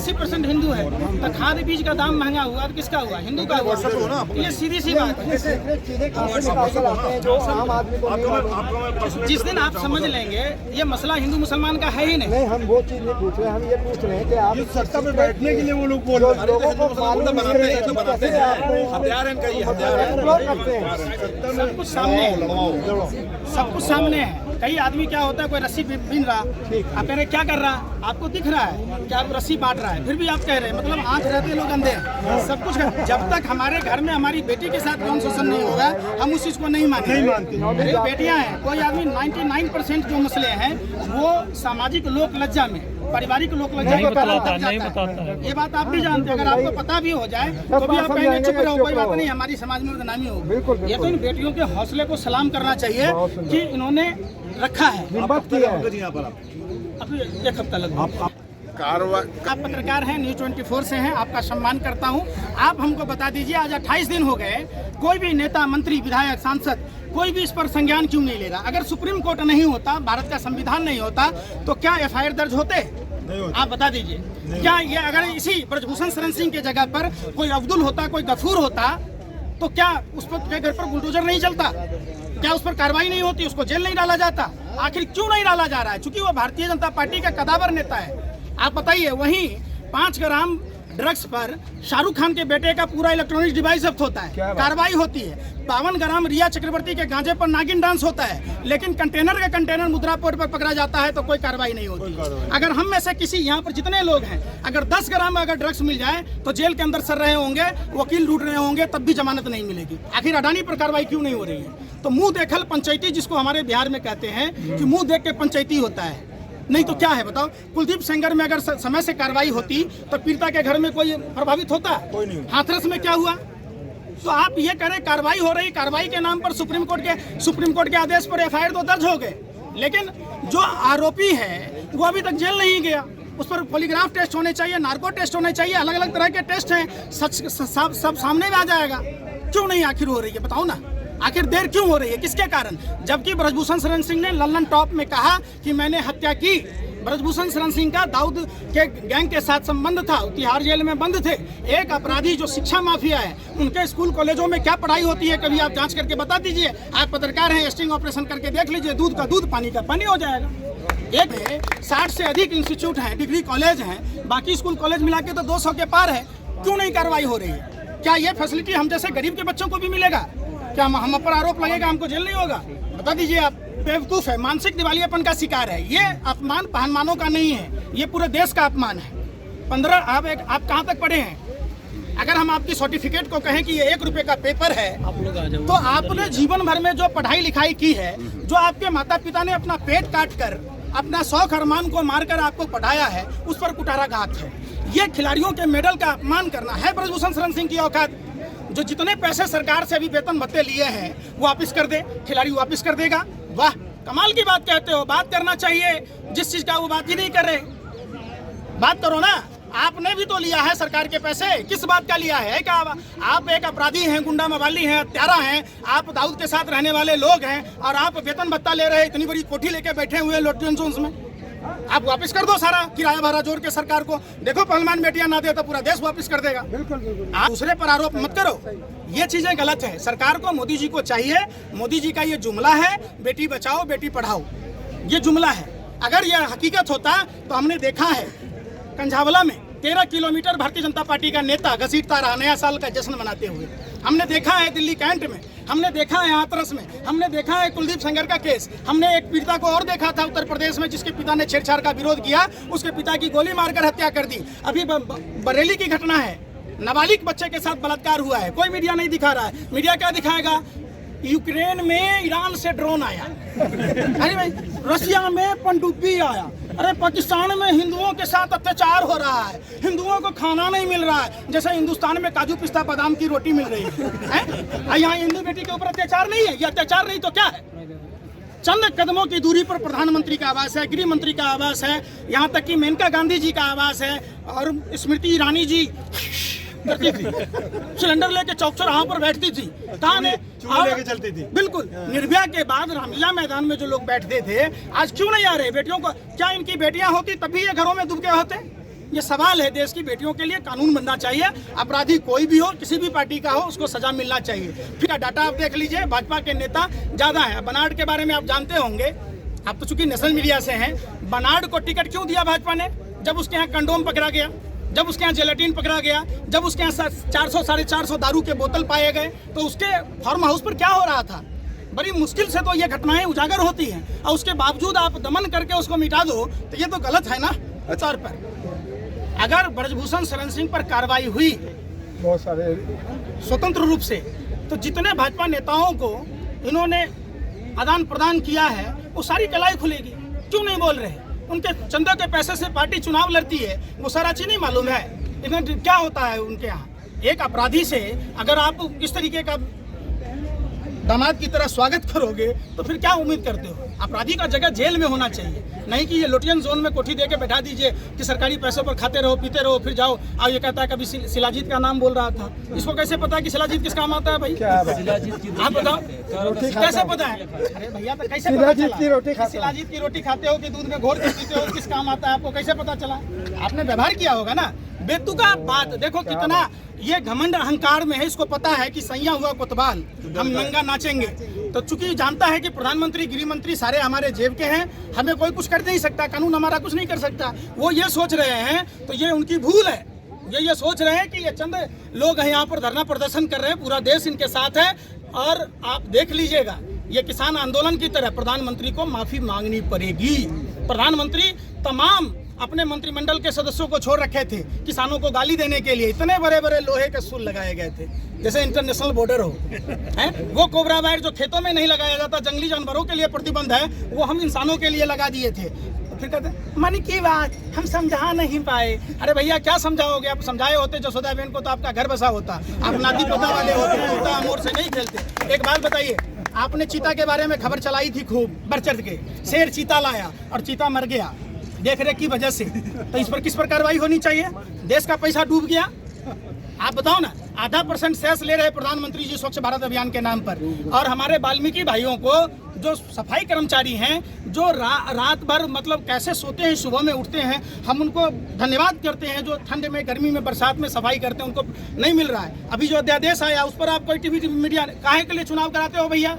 80% हिंदू है, तो खाद बीज का दाम महंगा हुआ तो किसका हुआ? हिंदू का हुआ। ये सीधी सी बात है। जिस दिन आप समझ लेंगे ये मसला हिंदू मुसलमान का है ही नहीं। हम वो चीज नहीं पूछ रहे, हम ये पूछ रहे हैं कि आप सत्ता में बैठने के लिए वो लोग बोल रहे हैं, लोगों को मालूम नहीं है कि कैसे हथियार इनका ये हथियार है। सब कुछ सामने है, सब कुछ सामने है। कई आदमी क्या होता है, कोई रस्सी बीन रहा, आप कह रहे क्या कर रहा, आपको दिख रहा है कि आप रस्सी बांट रहा है, फिर भी आप कह रहे हैं, मतलब आंख रहते लोग अंधे हैं। सब कुछ जब तक हमारे घर में हमारी बेटी के साथ यौन शोषण नहीं होगा, हम उस चीज को नहीं मानते। मेरी बेटियां हैं, कोई आदमी 99% जो मसले हैं वो सामाजिक लोक लज्जा में, पारिवारिक लोक लज्जा में नहीं बताता। ये बात आप भी जानते हैं। अगर आपको पता भी हो जाए तो भी आप कहेंगे चुप रहो, कोई बात नहीं, हमारी समाज में बदनामी होगी। ये तो इन बेटियों के हौसले को सलाम करना चाहिए कि इन्होंने रखा है। अभी 1 हफ्ता लगा। आप पत्रकार हैं, न्यूज़ 24 से हैं, आपका सम्मान करता हूं। आप हमको बता दीजिए, आज 28 दिन हो गए, कोई भी नेता, मंत्री, विधायक, सांसद कोई भी इस पर संज्ञान क्यों नहीं ले रहा? अगर सुप्रीम कोर्ट नहीं होता, भारत का संविधान नहीं होता, तो क्या FIR दर्ज होते? आप बता दीजिए। क्या ये अगर इसी ब्रजभूषण शरण सिंह के जगह पर कोई अब्दुल होता, कोई गफूर होता, तो क्या उस पर घर पर बुलडोजर नहीं चलता? क्या उस पर कार्रवाई नहीं होती? उसको जेल नहीं डाला जाता? आखिर क्यों नहीं डाला जा रहा है? चूंकि वो भारतीय जनता पार्टी का कदावर नेता है। आप बताइए, वहीं 5 ग्राम ड्रग्स पर शाहरुख खान के बेटे का पूरा इलेक्ट्रॉनिक डिवाइस जब्त होता है, कार्रवाई होती है। 52 ग्राम रिया चक्रवर्ती के गांजे पर नागिन डांस होता है, लेकिन कंटेनर का कंटेनर मुद्रा पोर्ट पर पकड़ा जाता है तो कोई कार्रवाई नहीं होती। अगर हम में से किसी, यहाँ पर जितने लोग हैं, अगर 10 ग्राम अगर ड्रग्स मिल जाए तो जेल के अंदर सर रहे होंगे, वकील लूट रहे होंगे, तब भी जमानत नहीं मिलेगी। आखिर अडानी पर कार्रवाई क्यों नहीं हो रही है? तो मुंह देखल पंचायती, जिसको हमारे बिहार में कहते हैं कि मुंह देख के पंचायती होता है, नहीं तो क्या है बताओ? कुलदीप सेंगर में अगर समय से कार्रवाई होती तो पीड़िता के घर में कोई प्रभावित होता? कोई नहीं। हाथरस में क्या हुआ? तो आप ये करें, कार्रवाई हो रही, कार्रवाई के नाम पर सुप्रीम कोर्ट के आदेश पर FIR तो दर्ज हो गए, लेकिन जो आरोपी है वो अभी तक जेल नहीं गया। उस पर पॉलीग्राफ टेस्ट होने चाहिए, नार्को टेस्ट होने चाहिए, अलग अलग तरह के टेस्ट हैं, सच सब सामने में आ जाएगा। क्यों नहीं आखिर हो रही है? बताओ ना, आखिर देर क्यों हो रही है? किसके कारण? जबकि ब्रजभूषण शरण सिंह ने लल्लन टॉप में कहा कि मैंने हत्या की। ब्रजभूषण शरण सिंह का दाऊद के गैंग के साथ संबंध था, तिहाड़ जेल में बंद थे। एक अपराधी जो शिक्षा माफिया है, उनके स्कूल कॉलेजों में क्या पढ़ाई होती है, कभी आप जांच करके बता दीजिए। आप पत्रकार हैं, स्टिंग ऑपरेशन करके देख लीजिए, दूध का दूध, पानी का पानी हो जाएगा। एक है 60 से अधिक इंस्टीट्यूट हैं, डिग्री कॉलेज हैं, बाकी स्कूल कॉलेज मिला के तो 200 के पार है। क्यों नहीं कार्रवाई हो रही है? क्या ये फैसिलिटी हम जैसे गरीब के बच्चों को भी मिलेगा? क्या हम पर आरोप लगेगा, हमको जेल नहीं होगा? बता दीजिए। आप बेवकूफ है, मानसिक दिवालियापन का शिकार है। ये अपमान पहलवानों का नहीं है, ये पूरे देश का अपमान है। 15 आप कहाँ तक पढ़े हैं? अगर हम आपकी सर्टिफिकेट को कहें कि ये 1 रुपए का पेपर है, तो आपने जीवन भर में जो पढ़ाई लिखाई की है, जो आपके माता पिता ने अपना पेट काट कर, अपना शौक अरमान को मारकर आपको पढ़ाया है, उस पर कुठाराघात है। ये खिलाड़ियों के मेडल का अपमान करना है ब्रजभूषण शरण सिंह की औकात? जो जितने पैसे सरकार से अभी वेतन भत्ते लिए हैं वो वापस कर दे, खिलाड़ी वापस कर देगा। वाह, कमाल की बात कहते हो। बात करना चाहिए जिस चीज का वो बात ही नहीं कर रहे। बात करो ना, आपने भी तो लिया है सरकार के पैसे। किस बात का लिया है? क्या आप एक अपराधी हैं, गुंडा मवाली हैं, हत्यारा हैं, आप दाऊद के साथ रहने वाले लोग हैं, और आप वेतन भत्ता ले रहे हैं, इतनी बड़ी कोठी लेके बैठे हुए लोटन जोन्स में। आप वापस कर दो सारा किराया भाड़ा जोड़ के सरकार को। देखो, पहलवान बेटियां ना दे तो पूरा देश वापस कर देगा। बिल्कुल। आप दूसरे पर आरोप मत करो, ये चीजें गलत है। सरकार को, मोदी जी को चाहिए, मोदी जी का ये जुमला है, बेटी बचाओ बेटी पढ़ाओ, ये जुमला है। अगर यह हकीकत होता तो हमने देखा है कंझावला में 13 किलोमीटर भारतीय जनता पार्टी का नेता घसीटता रहा नया साल का जश्न मनाते हुए। हमने देखा है दिल्ली कैंट में, हमने देखा है हाथरस में, हमने देखा है कुलदीप सेंगर का केस। हमने एक पीड़िता को और देखा था उत्तर प्रदेश में, जिसके पिता ने छेड़छाड़ का विरोध किया, उसके पिता की गोली मारकर हत्या कर दी। अभी बरेली की घटना है, नाबालिग बच्चे के साथ बलात्कार हुआ है, कोई मीडिया नहीं दिखा रहा है। मीडिया क्या दिखाएगा? यूक्रेन में ईरान से ड्रोन आया, अरे भाई रशिया में पनडुब्बी आया, अरे पाकिस्तान में हिंदुओं के साथ अत्याचार हो रहा है, हिंदुओं को खाना नहीं मिल रहा है, जैसे हिंदुस्तान में काजू पिस्ता बादाम की रोटी मिल रही है। यहाँ हिंदू बेटी के ऊपर अत्याचार नहीं है? ये अत्याचार नहीं तो क्या है? चंद कदमों की दूरी पर प्रधानमंत्री का आवास है, गृह मंत्री का आवास है, यहाँ तक कि मेनका गांधी जी का आवास है, और स्मृति ईरानी जी करती थी, सिलेंडर लेके चौक चौराहों पर बैठती थी, कहाँ ने लेके चलती थी। बिल्कुल। निर्भया के बाद रामलीला मैदान में जो लोग बैठते थे, आज क्यों नहीं आ रहे? बेटियों को, क्या इनकी बेटियां होती तब भी ये घरों में दुबके होते? ये सवाल है देश की बेटियों के लिए। कानून बनना चाहिए, अपराधी कोई भी हो, किसी भी पार्टी का हो, उसको सजा मिलना चाहिए। फिर डाटा आप देख लीजिए, भाजपा के नेता ज़्यादा है। बनाड़ के बारे में आप जानते होंगे, आप तो चूंकि नेशनल मीडिया से हैं। बनाड़ को टिकट क्यों दिया भाजपा ने? जब उसके यहाँ कंडोम पकड़ा गया, जब उसके यहाँ जेलेटिन पकड़ा गया, जब उसके यहाँ 400 साढ़े 400 दारू के बोतल पाए गए, तो उसके फार्म हाउस पर क्या हो रहा था? बड़ी मुश्किल से तो ये घटनाएं उजागर होती हैं, और उसके बावजूद आप दमन करके उसको मिटा दो, तो ये तो गलत है ना तौर पर। अगर ब्रजभूषण शरण सिंह पर कार्रवाई हुई बहुत सारे स्वतंत्र रूप से, तो जितने भाजपा नेताओं को इन्होंने आदान प्रदान किया है, वो सारी कलाई खुलेगी। क्यों नहीं बोल रहे? उनके चंदा के पैसे से पार्टी चुनाव लड़ती है, वो सारा चीज नहीं मालूम है इन्हें क्या होता है उनके यहाँ। एक अपराधी से अगर आप इस तरीके का दामाद की तरह स्वागत करोगे, तो फिर क्या उम्मीद करते हो? अपराधी का जगह जेल में होना चाहिए, नहीं कि ये लोटियन जोन में कोठी दे के बैठा दीजिए कि सरकारी पैसों पर खाते रहो, पीते रहो, फिर जाओ। और ये कहता है कभी शिलाजीत का नाम बोल रहा था, इसको कैसे पता है कि शिलाजीत किस काम आता है भाई? आप बताओ, कैसे पता है? अरे भैया, तो कैसे शिलाजीत की रोटी खाते हो कि दूध में घोर के पीते हो, किस काम आता है आपको कैसे पता चला? आपने व्यवहार किया होगा ना। बेतुका बात देखो, कितना ये घमंड अहंकार में है। इसको पता है कि सैया हुआ कोतवाल, हम नंगा नाचेंगे। तो चूंकि जानता है कि प्रधानमंत्री, गृह मंत्री सारे हमारे जेब के हैं, हमें कोई कुछ कर नहीं सकता, कानून हमारा कुछ नहीं कर सकता। वो ये सोच रहे हैं, तो ये उनकी भूल है। ये सोच रहे हैं कि ये चंद लोग हैं यहाँ पर धरना प्रदर्शन कर रहे हैं, पूरा देश इनके साथ है। और आप देख लीजिएगा, ये किसान आंदोलन की तरह प्रधानमंत्री को माफी मांगनी पड़ेगी। प्रधानमंत्री तमाम अपने मंत्रिमंडल के सदस्यों को छोड़ रखे थे किसानों को गाली देने के लिए। इतने बड़े बड़े लोहे के सुल लगाए गए थे, जैसे इंटरनेशनल बॉर्डर हो है। वो कोबरा वायर जो खेतों में नहीं लगाया जाता, जंगली जानवरों के लिए प्रतिबंध है, वो हम इंसानों के लिए लगा दिए थे। फिर कहते मन की बात हम समझा नहीं पाए। अरे भैया, क्या समझाओगे? आप समझाए होते जसोदा बहन को तो आपका घर बसा होता। आप नाती पोता वाले होते, पोता मोर से नहीं खेलते। एक बात बताइए, आपने चीता के बारे में खबर चलाई थी खूब बढ़ चढ़ के, शेर चीता लाया और चीता मर गया देख रेख की वजह से। तो इस पर किस पर कार्रवाई होनी चाहिए? देश का पैसा डूब गया, आप बताओ ना। 0.5% सेस ले रहे प्रधानमंत्री जी स्वच्छ भारत अभियान के नाम पर। और हमारे वाल्मीकि भाइयों को, जो सफाई कर्मचारी हैं, जो रात भर मतलब कैसे सोते हैं, सुबह में उठते हैं, हम उनको धन्यवाद करते हैं। जो ठंड में, गर्मी में, बरसात में सफाई करते हैं, उनको नहीं मिल रहा है। अभी जो अध्यादेश आया, उस पर आप कोई टीवी मीडिया काहे के लिए चुनाव कराते हो भैया?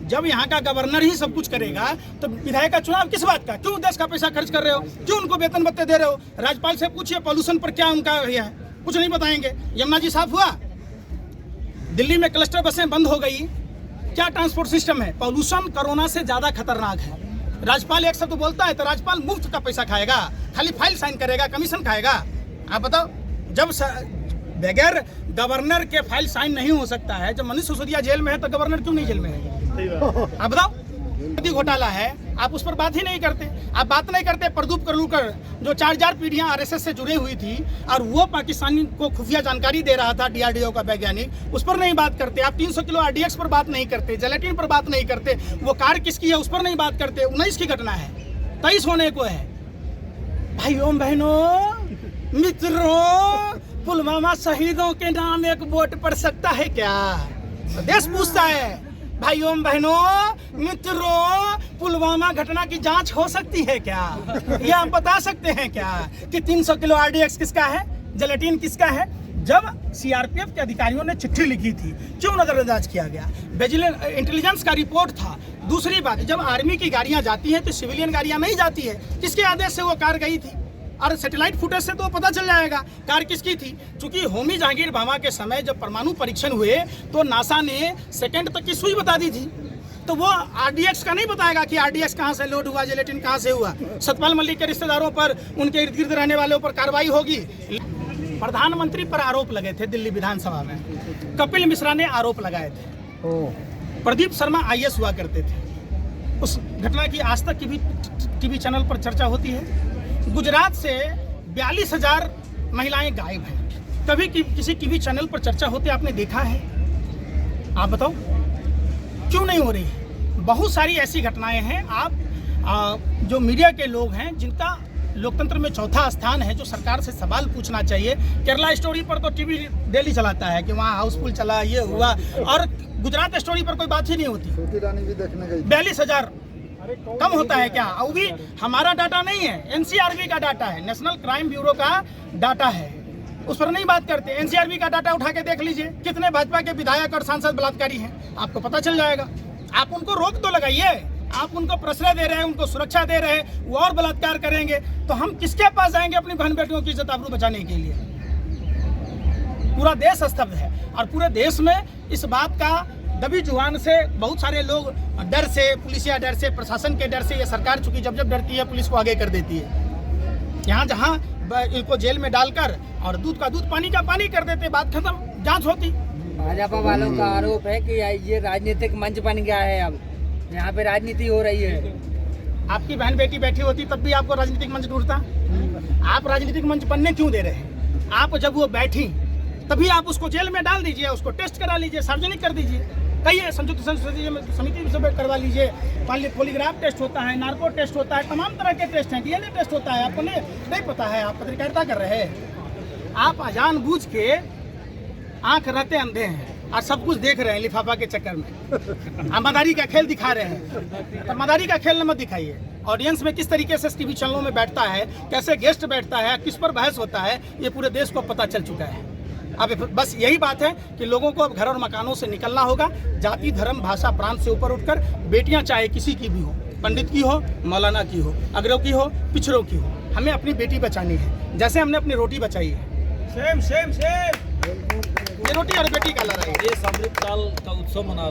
जब यहाँ का गवर्नर ही सब कुछ करेगा, तो विधायक का चुनाव किस बात का? क्यों देश का पैसा खर्च कर रहे हो? क्यों उनको वेतन भत्ते दे रहे हो? राज्यपाल से पूछिए पॉल्यूशन पर क्या उनका है, कुछ नहीं बताएंगे। यमुना जी साफ हुआ? दिल्ली में क्लस्टर बसें बंद हो गई, क्या ट्रांसपोर्ट सिस्टम है? पॉल्यूशन कोरोना से ज्यादा खतरनाक है। राज्यपाल एक शब्द बोलता है तो राज्यपाल मुफ्त का पैसा खाएगा, खाली फाइल साइन करेगा, कमीशन खाएगा। आप बताओ, जब बगैर गवर्नर के फाइल साइन नहीं हो सकता है, जब मनीष सिसोदिया जेल में है तो गवर्नर क्यों नहीं जेल में है? आप बताओ, घोटाला है, आप उस पर बात ही नहीं करते। आप बात नहीं करते प्रदीप करलूकर, जो 4 पीढ़ियां आरएसएस से जुड़ी हुई थी और वो पाकिस्तानी को खुफिया जानकारी दे रहा था, डीआरडीओ का वैज्ञानिक, उस पर नहीं बात करते। आप 300 किलो आरडीएक्स पर बात नहीं करते, जेलेटिन पर बात नहीं करते, वो कार किसकी है उस पर नहीं बात करते। 19 की घटना है, 23 होने को है। भाइयों बहनों मित्रों, पुलवामा शहीदों के नाम एक वोट पड़ सकता है क्या? देश पूछता है। भाइयों बहनों मित्रों, पुलवामा घटना की जांच हो सकती है क्या? ये आप बता सकते हैं क्या कि 300 किलो आरडीएक्स किसका है, जेलेटिन किसका है? जब सीआरपीएफ के अधिकारियों ने चिट्ठी लिखी थी, क्यों नजरअंदाज किया गया? विजिलेंस इंटेलिजेंस का रिपोर्ट था। दूसरी बात, जब आर्मी की गाड़ियां जाती हैं तो सिविलियन गाड़ियां नहीं जाती है। किसके आदेश से वो कार गई थी? और सैटेलाइट फुटेज से तो पता चल जाएगा कार किसकी थी। चूंकि होमी जहांगीर भाभा के समय जब परमाणु परीक्षण हुए तो नासा ने सेकंड तक की सुई बता दी थी, तो वो आरडीएक्स का नहीं बताएगा कि आरडीएक्स कहां से लोड हुआ, जेलेटिन कहां से हुआ। सतपाल मलिक के रिश्तेदारों पर, उनके इर्द गिर्द रहने वालों पर कार्रवाई होगी। प्रधानमंत्री पर आरोप लगे थे दिल्ली विधानसभा में, कपिल मिश्रा ने आरोप लगाए थे। प्रदीप शर्मा आईएएस हुआ करते थे। उस घटना की आज तक की भी टीवी चैनल पर चर्चा होती है। गुजरात से 42,000 महिलाएं गायब हैं, कभी किसी टीवी चैनल पर चर्चा होते आपने देखा है? आप बताओ, क्यों नहीं हो रही है? बहुत सारी ऐसी घटनाएं हैं। आप जो मीडिया के लोग हैं, जिनका लोकतंत्र में चौथा स्थान है, जो सरकार से सवाल पूछना चाहिए। केरला स्टोरी पर तो टीवी डेली चलाता है कि वहाँ हाउसफुल चला, ये हुआ, और गुजरात स्टोरी पर कोई बात ही नहीं होती। 42,000 कम होता है क्या? वो भी हमारा डाटा नहीं है, एनसीआरबी का डाटा है, नेशनल क्राइम ब्यूरो का डाटा है, उस पर नहीं बात करते। एनसीआरबी का डाटा उठा के देख लीजिए, कितने भाजपा के विधायक और सांसद बलात्कारी हैं, आपको पता चल जाएगा। आप उनको रोक तो लगाइए, आप उनको प्रश्रय दे रहे हैं, उनको सुरक्षा दे रहे हैं, वो और बलात्कार करेंगे तो हम किसके पास जाएंगे अपनी बहन बेटियों की इज्जत आबरू बचाने के लिए? पूरा देश स्तब्ध है और पूरे देश में इस बात का दबी जुबान से बहुत सारे लोग डर से, पुलिसिया डर से, प्रशासन के डर से, ये सरकार चूंकि जब जब डरती है पुलिस को आगे कर देती है। यहाँ जहाँ इनको जेल में डालकर और दूध का दूध पानी का पानी कर देते, बात खत्म, जांच होती। भाजपा वालों का आरोप है कि ये राजनीतिक मंच बन गया है, अब यहाँ पे राजनीति हो रही है। आपकी बहन बेटी बैठी होती तब भी आपको राजनीतिक मंच ढूंढता? आप राजनीतिक मंच बनने क्यों दे रहे हैं? आप जब वो बैठी तभी आप उसको जेल में डाल दीजिए, उसको टेस्ट करा लीजिए, सार्वजनिक कर दीजिए, कहिए संयुक्त संसदीय समिति से करवा लीजिए, पॉलीग्राफ टेस्ट होता है, नार्को टेस्ट होता है, तमाम तरह के टेस्ट हैं, डीएनए टेस्ट होता है, आपको नहीं पता है? आप पत्रकारिता कर रहे हैं, आप जानबूझ के आंख रहते अंधे हैं और सब कुछ देख रहे हैं लिफाफा के चक्कर में। आप मदारी का खेल दिखा रहे हैं, तो मदारी का खेल मत दिखाइए। ऑडियंस में किस तरीके से टीवी चैनलों में बैठता है, कैसे गेस्ट बैठता है, किस पर बहस होता है, ये पूरे देश को पता चल चुका है। अब बस यही बात है कि लोगों को अब घर और मकानों से निकलना होगा, जाति धर्म भाषा प्रांत से ऊपर उठकर बेटियां चाहे किसी की भी हो, पंडित की हो, मौलाना की हो, अग्रव की हो, पिछड़ों की हो, हमें अपनी बेटी बचानी है जैसे हमने अपनी रोटी बचाई है। सेम सेम सेम, ये रोटी और बेटी का लड़ाई। ये अमृत काल का उत्सव मना